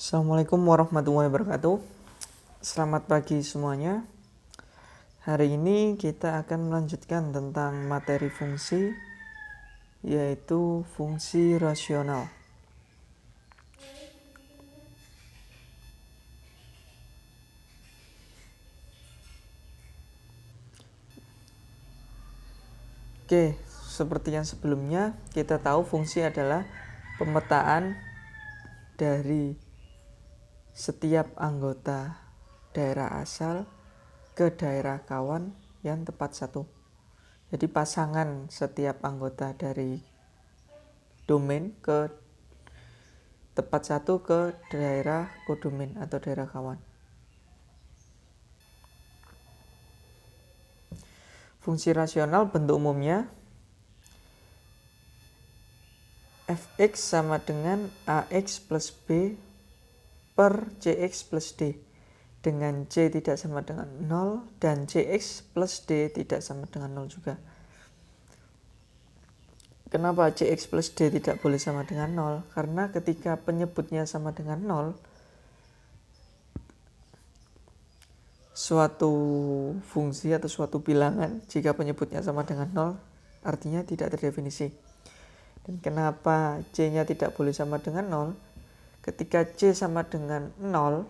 Assalamualaikum warahmatullahi wabarakatuh. Selamat pagi semuanya. Hari ini kita akan melanjutkan tentang materi fungsi, yaitu fungsi rasional. Oke, seperti yang sebelumnya, kita tahu fungsi adalah pemetaan dari setiap anggota daerah asal ke daerah kawan yang tepat satu. Jadi pasangan setiap anggota dari domain ke tepat satu ke daerah kodomain atau daerah kawan. Fungsi rasional bentuk umumnya fx sama dengan ax plus b per cx plus d, dengan c tidak sama dengan 0 dan cx plus d tidak sama dengan 0 juga. Kenapa cx plus d tidak boleh sama dengan 0? Karena ketika penyebutnya sama dengan 0, suatu fungsi atau suatu bilangan jika penyebutnya sama dengan 0 artinya tidak terdefinisi. Dan kenapa c-nya tidak boleh sama dengan 0? Ketika c sama dengan 0,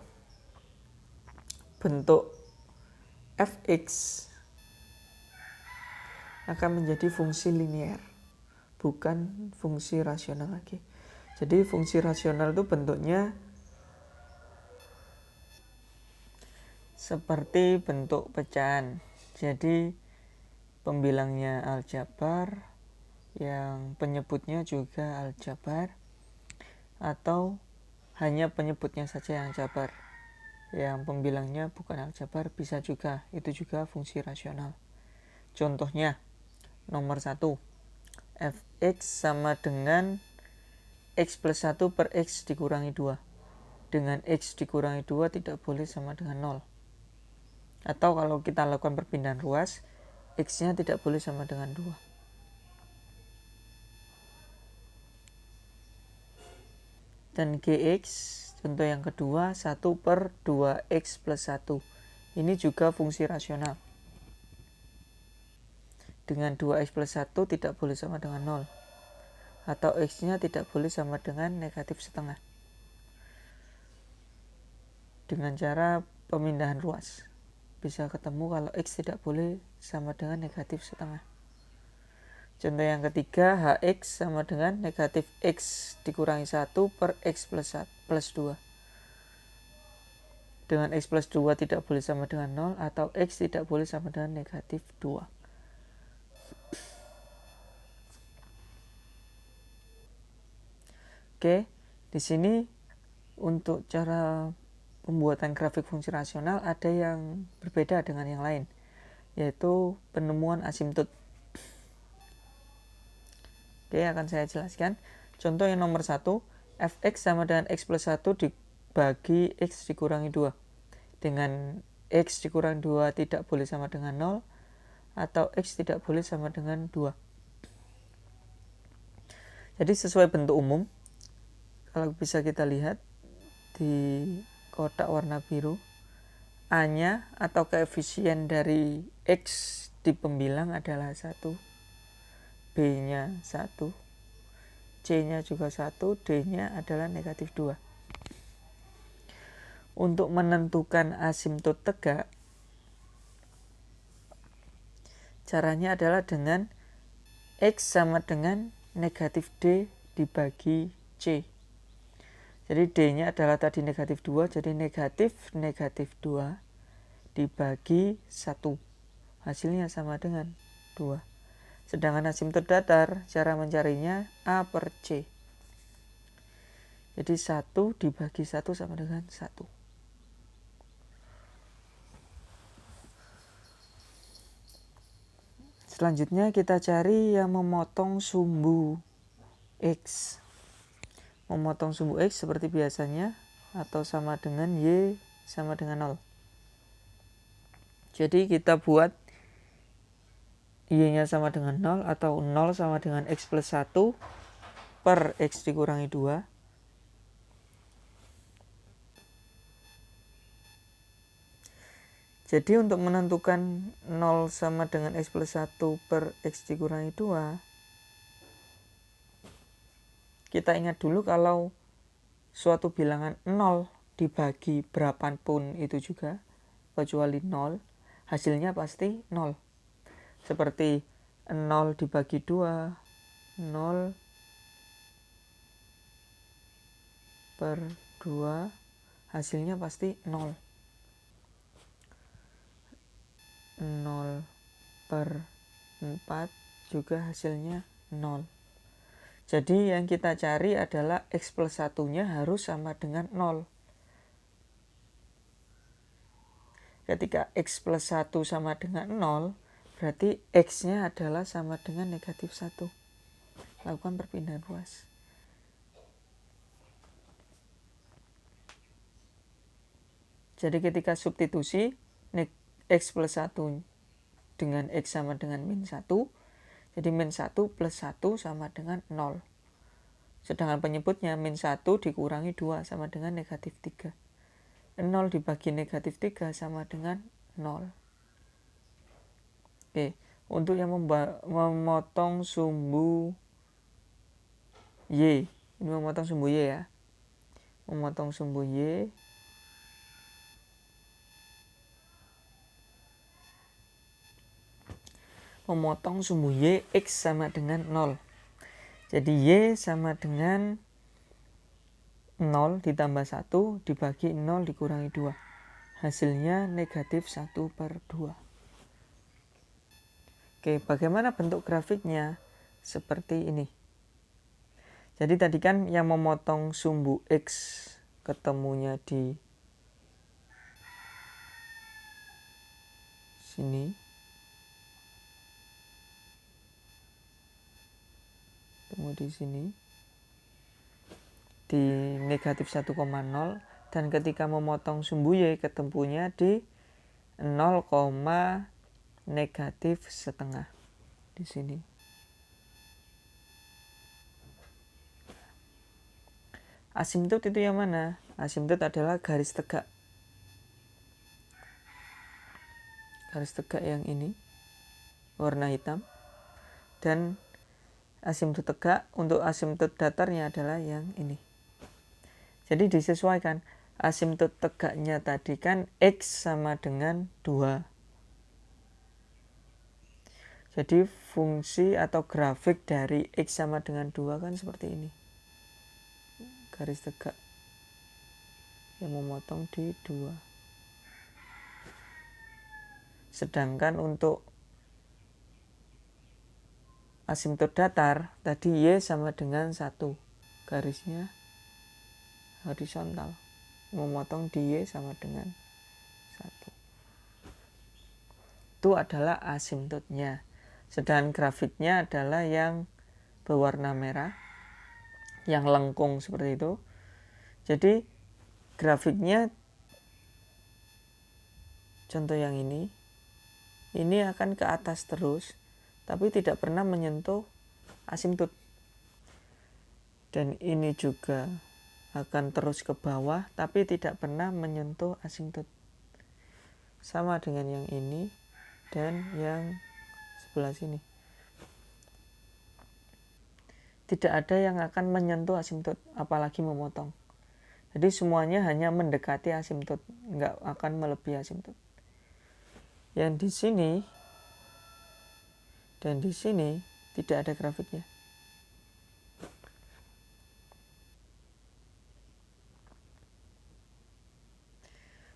bentuk fx akan menjadi fungsi linear, bukan fungsi rasional lagi. Jadi fungsi rasional itu bentuknya seperti bentuk pecahan. Jadi pembilangnya aljabar, yang penyebutnya juga aljabar, atau hanya penyebutnya saja yang jabar, yang pembilangnya bukan aljabar, bisa juga, itu juga fungsi rasional. Contohnya nomor 1, fx sama dengan x plus 1 per x dikurangi 2. Dengan x dikurangi 2 tidak boleh sama dengan 0. Atau kalau kita lakukan perpindahan ruas, x-nya tidak boleh sama dengan 2. Dan gx, contoh yang kedua, 1 per 2x plus 1. Ini juga fungsi rasional. Dengan 2x plus 1 tidak boleh sama dengan 0. Atau x-nya tidak boleh sama dengan negatif setengah. Dengan cara pemindahan ruas, bisa ketemu kalau x tidak boleh sama dengan negatif setengah. Contoh yang ketiga, hx sama dengan negatif x dikurangi 1 per x plus 2. Dengan x plus 2 tidak boleh sama dengan 0, atau x tidak boleh sama dengan negatif 2. Oke, di sini untuk cara pembuatan grafik fungsi rasional ada yang berbeda dengan yang lain, yaitu penemuan asimtot. Oke, akan saya jelaskan. Contoh yang nomor 1, fx sama dengan x plus 1 dibagi x dikurangi 2. Dengan x dikurangi 2 tidak boleh sama dengan 0, atau x tidak boleh sama dengan 2. Jadi sesuai bentuk umum, kalau bisa kita lihat di kotak warna biru, a-nya atau koefisien dari x di pembilang adalah 1, b-nya 1, c-nya juga 1, d-nya adalah negatif 2. Untuk menentukan asimtot tegak, caranya adalah dengan x sama dengan negatif d dibagi c. Jadi d-nya adalah tadi negatif 2, jadi negatif 2 dibagi 1. Hasilnya sama dengan 2. Sedangkan asimtot datar, cara mencarinya a per c. Jadi 1 dibagi 1 sama dengan 1. Selanjutnya kita cari yang memotong sumbu x. Memotong sumbu x seperti biasanya, atau sama dengan y sama dengan 0. Jadi kita buat y-nya sama dengan 0, atau 0 sama dengan x plus 1 per x dikurangi 2. Jadi untuk menentukan 0 sama dengan X plus 1 per X dikurangi 2, kita ingat dulu kalau suatu bilangan 0 dibagi berapapun itu juga, kecuali 0, hasilnya pasti 0. Seperti 0 dibagi 2, 0 per 2, hasilnya pasti 0. 0 per 4 juga hasilnya 0. Jadi yang kita cari adalah X plus 1-nya harus sama dengan 0. Ketika X plus 1 sama dengan 0, berarti X-nya adalah sama dengan negatif 1. Lakukan perpindahan ruas. Jadi ketika substitusi X plus 1 dengan X sama dengan min 1, jadi min 1 plus 1 sama dengan 0. Sedangkan penyebutnya min 1 dikurangi 2 sama dengan negatif 3. 0 dibagi negatif 3 sama dengan 0. Oke, untuk yang memotong sumbu Y, ini memotong sumbu Y ya. Memotong sumbu Y, memotong sumbu Y, X sama dengan 0. Jadi Y sama dengan 0 ditambah 1 dibagi 0 dikurangi 2. Hasilnya negatif 1 per 2. Oke, bagaimana bentuk grafiknya? Seperti ini. Jadi tadi kan yang memotong sumbu X ketemunya di sini. Ketemu di sini. Di negatif 1,0, dan ketika memotong sumbu Y ketemunya di 0, negatif setengah di sini. Asimtot itu yang mana? Asimtot adalah garis tegak. Garis tegak yang ini warna hitam, dan asimtot tegak untuk asimtot datarnya adalah yang ini. Jadi disesuaikan. Asimtot tegaknya tadi kan X sama dengan 2. Jadi fungsi atau grafik dari X sama dengan 2 kan seperti ini. Garis tegak yang memotong di 2. Sedangkan untuk asimtot datar tadi Y sama dengan 1. Garisnya horizontal, memotong di Y sama dengan 1. Itu adalah asimtotnya. Sedangkan grafiknya adalah yang berwarna merah, yang lengkung seperti itu. Jadi grafiknya contoh yang ini akan ke atas terus, tapi tidak pernah menyentuh asimtot. Dan ini juga akan terus ke bawah, tapi tidak pernah menyentuh asimtot. Sama dengan yang ini dan yang sebelah sini. Tidak ada yang akan menyentuh asimtot, apalagi memotong. Jadi semuanya hanya mendekati asimtot, nggak akan melebihi asimtot. Yang di sini dan di sini tidak ada grafiknya.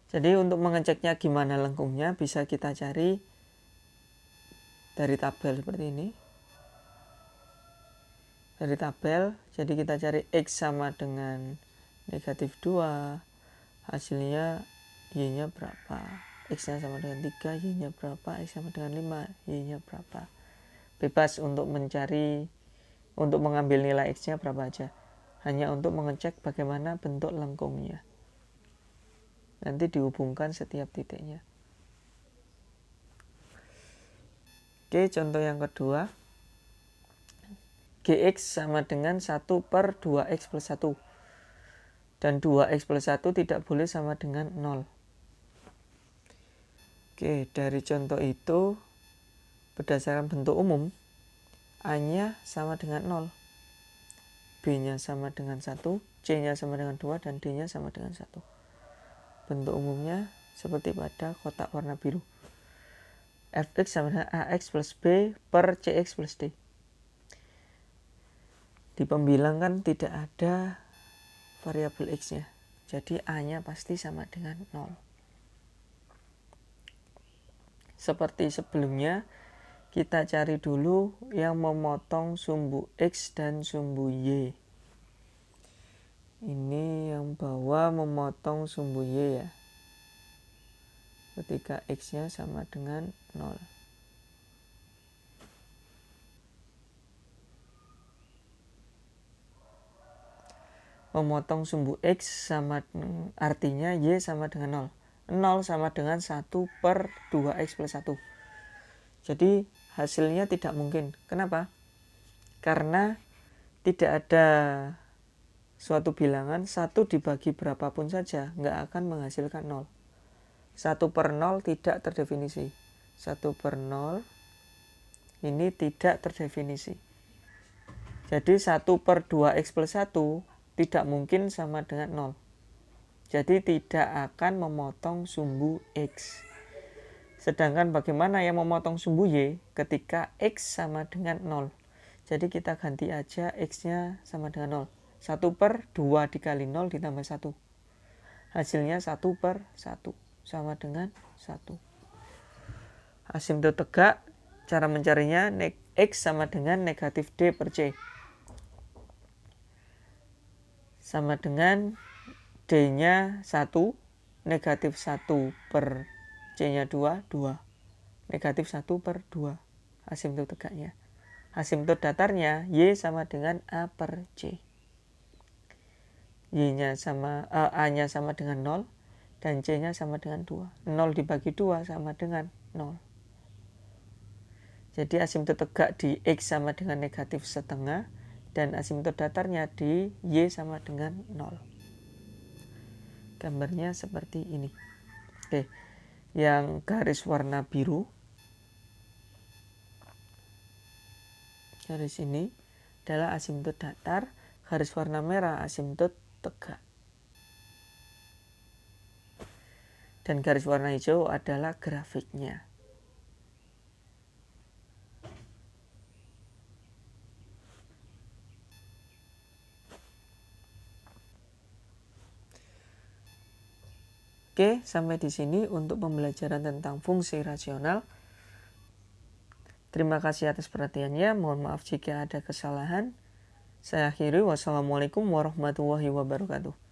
Jadi untuk mengeceknya gimana lengkungnya bisa kita cari dari tabel seperti ini. Dari tabel, jadi kita cari X sama dengan negatif 2, hasilnya Y-nya berapa. X-nya sama dengan 3, Y-nya berapa. X sama dengan 5, Y-nya berapa. Bebas untuk mencari, untuk mengambil nilai X-nya berapa aja. Hanya untuk mengecek bagaimana bentuk lengkungnya. Nanti dihubungkan setiap titiknya. Oke, contoh yang kedua. Gx sama dengan 1 per 2x plus 1. Dan 2x plus 1 tidak boleh sama dengan 0. Oke, dari contoh itu berdasarkan bentuk umum, A-nya sama dengan 0, B-nya sama dengan 1, C-nya sama dengan 2, dan D-nya sama dengan 1. Bentuk umumnya seperti pada kotak warna biru. Fx sama dengan AX plus B per CX plus D. Di pembilang kan tidak ada variabel X-nya. Jadi A-nya pasti sama dengan 0. Seperti sebelumnya, kita cari dulu yang memotong sumbu X dan sumbu Y. Ini yang bawah memotong sumbu Y ya. Ketika X-nya sama dengan 0. Memotong sumbu X sama artinya Y sama dengan 0. 0 sama dengan 1 per 2X plus 1. Jadi hasilnya tidak mungkin. Kenapa? Karena tidak ada suatu bilangan 1 dibagi berapapun saja nggak akan menghasilkan 0. 1 per 0 tidak terdefinisi. 1 per 0 ini tidak terdefinisi. Jadi 1 per 2X plus 1 tidak mungkin sama dengan 0. Jadi tidak akan memotong sumbu X. Sedangkan bagaimana yang memotong sumbu Y ketika X sama dengan 0? Jadi kita ganti aja X-nya sama dengan 0. 1 per 2 dikali 0 ditambah 1. Hasilnya 1 per 1 sama dengan 1. Asimtot tegak, cara mencarinya X sama dengan negatif D per C. Sama dengan D-nya 1, negatif 1 per C-nya 2, 2. Negatif 1 per 2. Asimtot tegaknya. Asimtot datarnya Y sama dengan A per C. Y-nya sama, A-nya sama dengan 0, dan C-nya sama dengan 2. 0 dibagi 2 sama dengan 0. Jadi asimtot tegak di X sama dengan negatif setengah, dan asimtot datarnya di Y sama dengan 0. Gambarnya seperti ini. Oke, yang garis warna biru, garis ini adalah asimtot datar, garis warna merah asimtot tegak. Dan garis warna hijau adalah grafiknya. Oke, sampai di sini untuk pembelajaran tentang fungsi rasional. Terima kasih atas perhatiannya. Mohon maaf jika ada kesalahan. Saya akhiri. Wassalamualaikum warahmatullahi wabarakatuh.